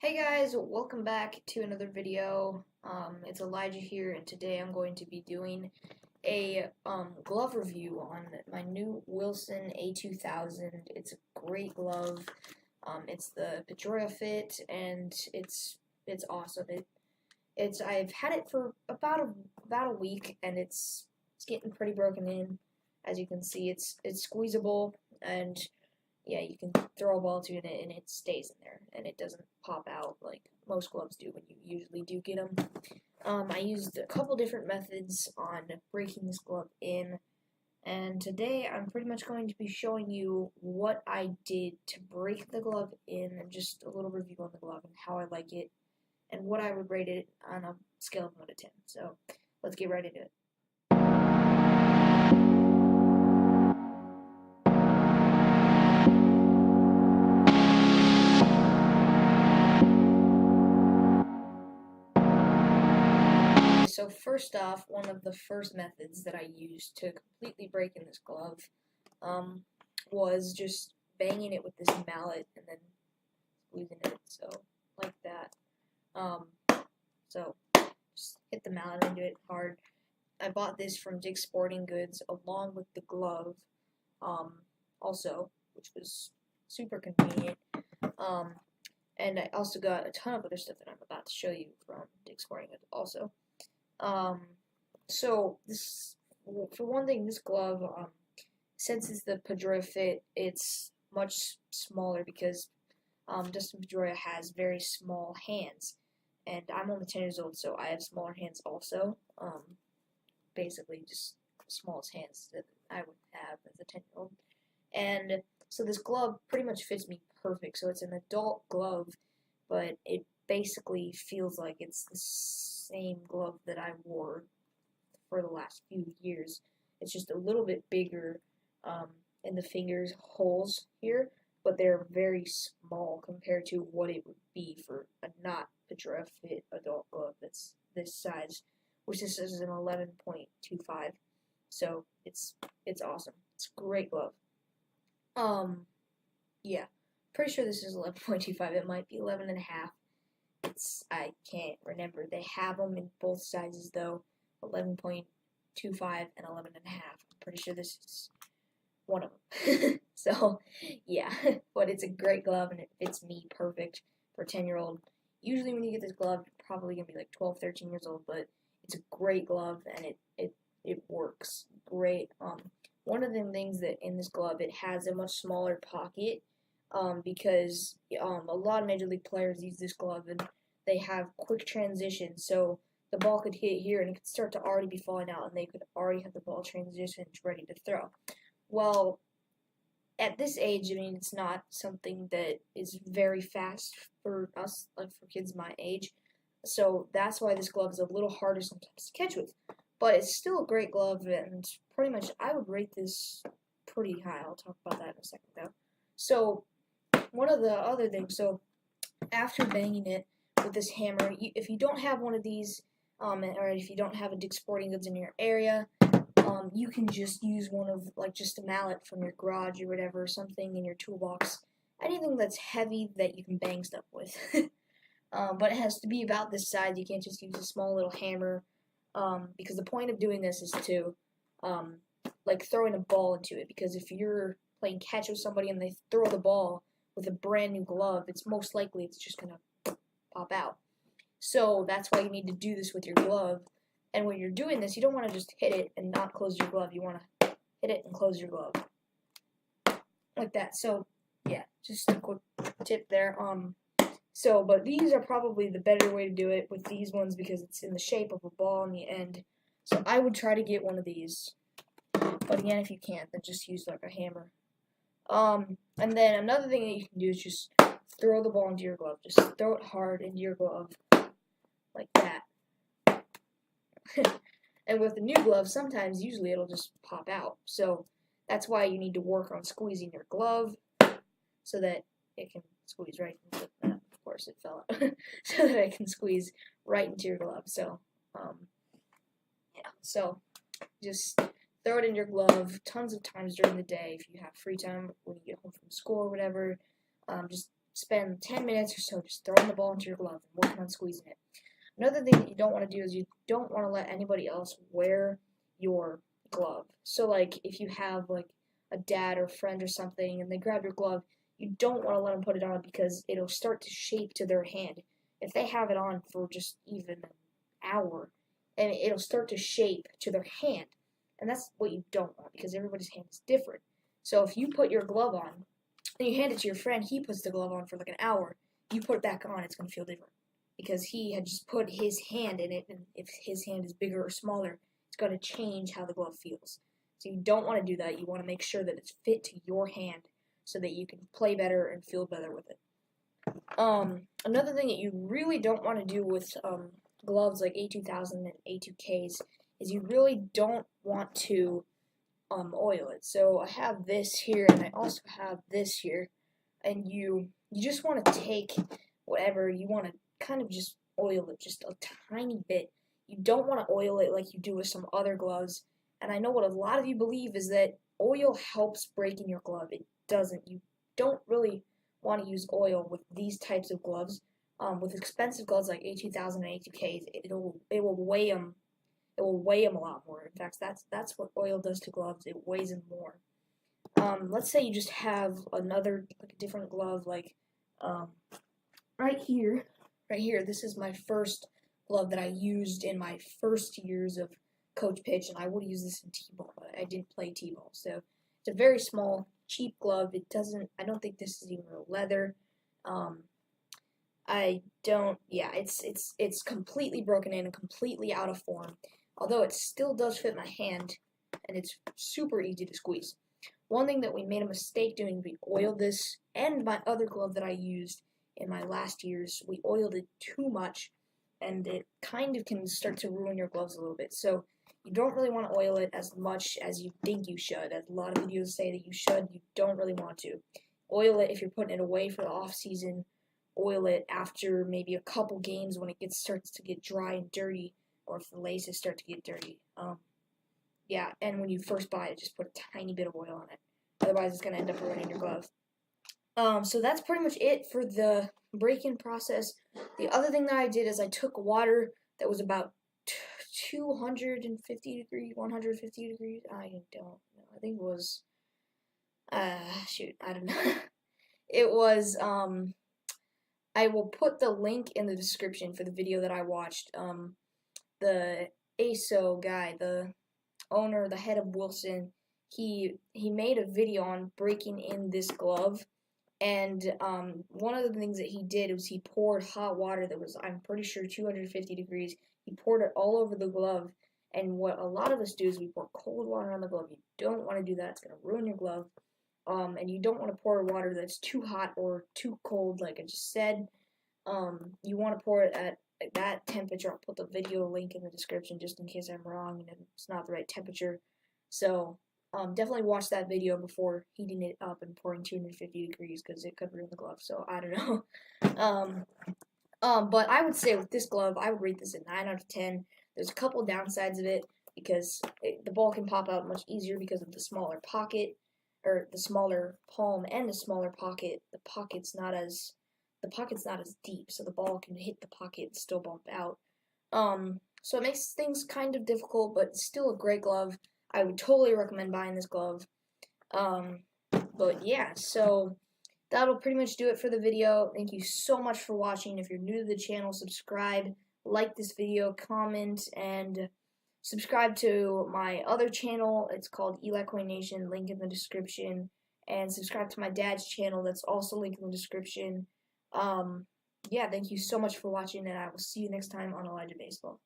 Hey guys, welcome back to another video. It's Elijah here, and today I'm going to be doing a glove review on my new Wilson A2000. It's a great glove. It's the pedroia fit, and it's awesome. I've had it for about a week, and it's getting pretty broken in. As you can see, it's squeezable, and yeah, you can throw a ball to it and it stays in there and it doesn't pop out like most gloves do when you usually do get them. I used a couple different methods on breaking this glove in, and today I'm pretty much going to be showing you what I did to break the glove in and just a little review on the glove and how I like it and what I would rate it on a scale of 1 to 10. So let's get right into it. So first off, one of the first methods that I used to completely break in this glove was just banging it with this mallet and then squeezing it, so like that. So just hit the mallet into it hard. I bought this from Dick's Sporting Goods along with the glove, also, which was super convenient. And I also got a ton of other stuff that I'm about to show you from Dick's Sporting Goods also. So this, for one thing, this glove, since it's the pedroia fit, it's much smaller because Dustin Pedroia has very small hands, and I'm only 10 years old, so I have smaller hands also. Basically, just the smallest hands that I would have as a 10-year-old, and so this glove pretty much fits me perfect. So it's an adult glove, but it basically feels like it's the same glove that I wore for the last few years. It's just a little bit bigger in the fingers holes here, but they're very small compared to what it would be for a not pedroia fit adult glove that's this size, which this is an 11.25. So it's awesome. It's a great glove. Yeah, pretty sure this is 11.25. It might be 11.5. I can't remember. They have them in both sizes though, 11.25 and 11.5. I'm pretty sure this is one of them. So yeah, but it's a great glove and it fits me perfect for a 10-year-old. Usually when you get this glove, you're probably gonna be like 12, 13 years old, but it's a great glove and it works great. One of the things that in this glove, it has a much smaller pocket, because a lot of Major League players use this glove and they have quick transition, so the ball could hit here and it could start to already be falling out and they could already have the ball transitioned ready to throw. Well, at this age, I mean, it's not something that is very fast for us, like for kids my age, so that's why this glove is a little harder sometimes to catch with. But it's still a great glove, and pretty much I would rate this pretty high. I'll talk about that in a second, though. So, one of the other things, so after banging it with this hammer, if you don't have one of these, or if you don't have a Dick's Sporting Goods in your area, you can just use one of, like, just a mallet from your garage or whatever, something in your toolbox. Anything that's heavy that you can bang stuff with. But it has to be about this size. You can't just use a small little hammer, because the point of doing this is to, like, throwing a ball into it, because if you're playing catch with somebody and they throw the ball with a brand new glove, it's most likely it's just going to pop out. So that's why you need to do this with your glove. And when you're doing this, you don't want to just hit it and not close your glove. You want to hit it and close your glove. Like that. So, yeah, just a quick tip there. But these are probably the better way to do it with these ones because it's in the shape of a ball in the end. So I would try to get one of these. But again, if you can't, then just use like a hammer. And then another thing that you can do is just throw the ball into your glove. Just throw it hard into your glove. Like that. And with the new glove, sometimes, usually it'll just pop out. So that's why you need to work on squeezing your glove so that it can squeeze right into that. Of course, it fell out. So that it can squeeze right into your glove. So, yeah. So, just throw it in your glove tons of times during the day if you have free time when you get home from school or whatever. Just spend 10 minutes or so just throwing the ball into your glove and working on squeezing it. Another thing that you don't want to do is you don't want to let anybody else wear your glove. So like if you have like a dad or friend or something and they grab your glove, you don't want to let them put it on because it'll start to shape to their hand. If they have it on for just even an hour, and it'll start to shape to their hand. And that's what you don't want because everybody's hand is different. So if you put your glove on and you hand it to your friend, he puts the glove on for like an hour, you put it back on, it's going to feel different because he had just put his hand in it, and if his hand is bigger or smaller, it's going to change how the glove feels. So you don't want to do that. You want to make sure that it's fit to your hand so that you can play better and feel better with it. Another thing that you really don't want to do with gloves like A2000 and A2Ks is you really don't want to oil it. So I have this here and I also have this here, and you just want to take whatever you want to kind of just oil it just a tiny bit. You don't want to oil it like you do with some other gloves. And I know what a lot of you believe is that oil helps breaking your glove. It doesn't. You don't really want to use oil with these types of gloves. With expensive gloves like A2000 and A2Ks, it will weigh them. It will weigh them a lot more. In fact, that's what oil does to gloves. It weighs them more. Let's say you just have another like a different glove, like right here. This is my first glove that I used in my first years of coach pitch, and I would use this in t-ball, but I didn't play t-ball. So it's a very small, cheap glove. I don't think this is even real leather. It's completely broken in and completely out of form. Although it still does fit my hand, and it's super easy to squeeze. One thing that we made a mistake doing, we oiled this and my other glove that I used in my last years, we oiled it too much, and it kind of can start to ruin your gloves a little bit. So you don't really want to oil it as much as you think you should. As a lot of videos say that you should, you don't really want to. Oil it if you're putting it away for the off season. Oil it after maybe a couple games when it starts to get dry and dirty, or if the laces start to get dirty. And when you first buy it, just put a tiny bit of oil on it. Otherwise, it's going to end up ruining your glove. So that's pretty much it for the break-in process. The other thing that I did is I took water that was about 250 degrees, 150 degrees. I don't know. I think it was, I don't know. It was, I will put the link in the description for the video that I watched. The ASO guy, the owner, the head of Wilson, he made a video on breaking in this glove, and one of the things that he did was he poured hot water that was, I'm pretty sure, 250 degrees. He poured it all over the glove, and what a lot of us do is we pour cold water on the glove. You don't want to do that. It's going to ruin your glove, and you don't want to pour water that's too hot or too cold, like I just said. You want to pour it at that temperature. I'll put the video link in the description just in case I'm wrong and it's not the right temperature. So definitely watch that video before heating it up and pouring 250 degrees because it could ruin the glove. So I don't know. But I would say with this glove, I would rate this a 9 out of 10. There's a couple downsides of it because the ball can pop out much easier because of the smaller pocket, or the smaller palm and the smaller pocket. The pocket's not as deep, so the ball can hit the pocket and still bump out. So it makes things kind of difficult, but it's still a great glove. I would totally recommend buying this glove. But yeah, so that'll pretty much do it for the video. Thank you so much for watching. If you're new to the channel, subscribe, like this video, comment, and subscribe to my other channel. It's called Eli Coin Nation, link in the description. And subscribe to my dad's channel, that's also linked in the description. Thank you so much for watching, and I will see you next time on Elijah Baseball.